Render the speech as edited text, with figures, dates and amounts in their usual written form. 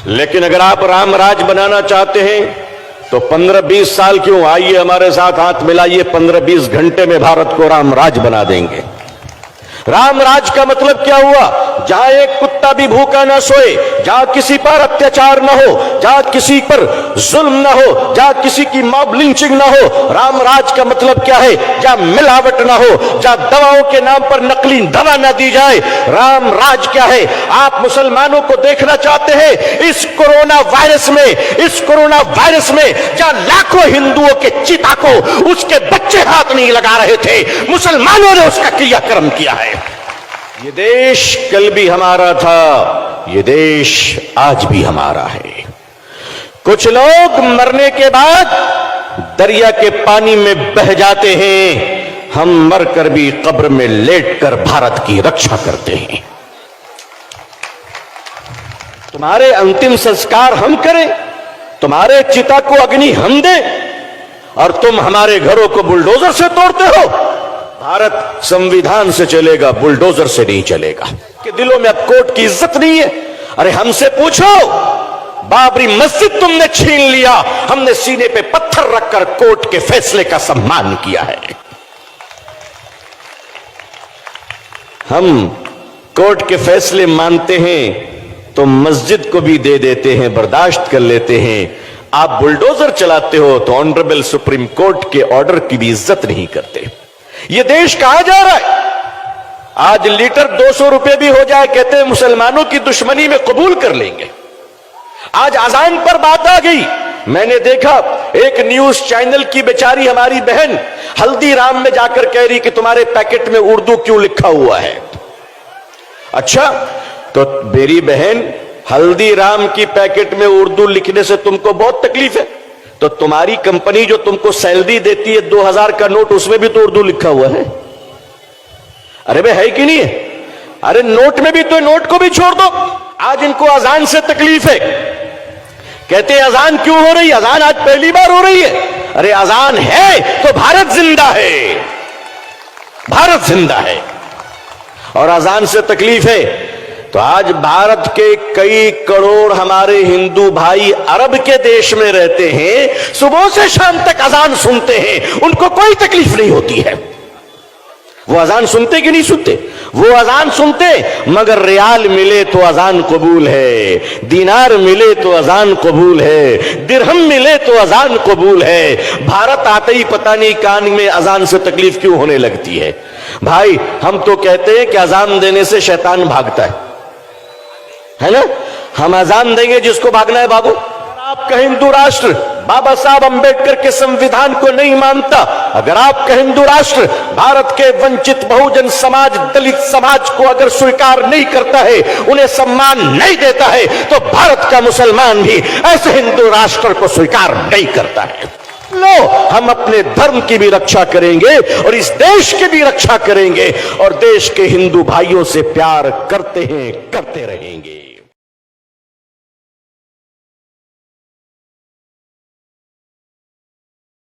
लेकिन अगर आप राम राज बनाना चाहते हैं तो 15-20 साल क्यों, आइए हमारे साथ हाथ मिलाइए, 15-20 घंटे में भारत को राम राज बना देंगे। राम राज का मतलब क्या हुआ? जहां एक कुत्ता भी भूखा ना सोए, जहां किसी पर अत्याचार ना हो, जहां किसी पर जुल्म ना हो, जहां किसी की मॉब लिंचिंग ना हो। राम राज का मतलब क्या है? जहां मिलावट ना हो, जहां दवाओं के नाम पर नकली दवा ना दी जाए। राम राज क्या है? आप मुसलमानों को देखना चाहते हैं इस कोरोना वायरस में, जहां लाखों हिंदुओं के चिता को उसके बच्चे हाथ नहीं लगा रहे थे, मुसलमानों ने उसका क्रियाक्रम किया है। ये देश कल भी हमारा था, ये देश आज भी हमारा है। कुछ लोग मरने के बाद दरिया के पानी में बह जाते हैं, हम मरकर भी कब्र में लेटकर भारत की रक्षा करते हैं। तुम्हारे अंतिम संस्कार हम करें, तुम्हारे चिता को अग्नि हम दें, और तुम हमारे घरों को बुलडोजर से तोड़ते हो। भारत संविधान से चलेगा, बुलडोजर से नहीं चलेगा। कि दिलों में अब कोर्ट की इज्जत नहीं है। अरे हमसे पूछो, बाबरी मस्जिद तुमने छीन लिया, हमने सीने पे पत्थर रखकर कोर्ट के फैसले का सम्मान किया है। हम कोर्ट के फैसले मानते हैं तो मस्जिद को भी दे देते हैं, बर्दाश्त कर लेते हैं। आप बुलडोजर चलाते हो तो ऑनरेबल सुप्रीम कोर्ट के ऑर्डर की भी इज्जत नहीं करते। ये देश कहां जा रहा है? आज लीटर 200 रुपए भी हो जाए, कहते हैं मुसलमानों की दुश्मनी में कबूल कर लेंगे। आज अजान पर बात आ गई। मैंने देखा एक न्यूज चैनल की बेचारी हमारी बहन हल्दीराम में जाकर कह रही कि तुम्हारे पैकेट में उर्दू क्यों लिखा हुआ है। अच्छा, तो मेरी बहन, हल्दीराम की पैकेट में उर्दू लिखने से तुमको बहुत तकलीफ है, तो तुम्हारी कंपनी जो तुमको सैलरी देती है 2000 का नोट, उसमें भी तो उर्दू लिखा हुआ है। अरे भाई, है कि नहीं है? अरे नोट में भी तो, नोट को भी छोड़ दो। आज इनको अजान से तकलीफ है, कहते हैं अजान क्यों हो रही? अजान आज पहली बार हो रही है। अरे अजान है तो भारत जिंदा है, भारत जिंदा है। और अजान से तकलीफ है तो आज भारत के कई करोड़ हमारे हिंदू भाई अरब के देश में रहते हैं, सुबह से शाम तक अजान सुनते हैं, उनको कोई तकलीफ नहीं होती है। वो अजान सुनते कि नहीं सुनते? वो अजान सुनते, मगर रियाल मिले तो अजान कबूल है, दीनार मिले तो अजान कबूल है, दिरहम मिले तो अजान कबूल है। भारत आते ही पता नहीं कान में अजान से तकलीफ क्यों होने लगती है। भाई, हम तो कहते हैं कि अजान देने से शैतान भागता है ना? हम अजान देंगे जिसको भागना है बाबू। आपका हिंदू राष्ट्र बाबा साहब अंबेडकर के संविधान को नहीं मानता, अगर आपका हिंदू राष्ट्र भारत के वंचित बहुजन समाज, दलित समाज को अगर स्वीकार नहीं करता है, उन्हें सम्मान नहीं देता है, तो भारत का मुसलमान भी ऐसे हिंदू राष्ट्र को स्वीकार नहीं करता है। लो, हम अपने धर्म की भी रक्षा करेंगे और इस देश की भी रक्षा करेंगे, और देश के हिंदू भाइयों से प्यार करते हैं, करते रहेंगे।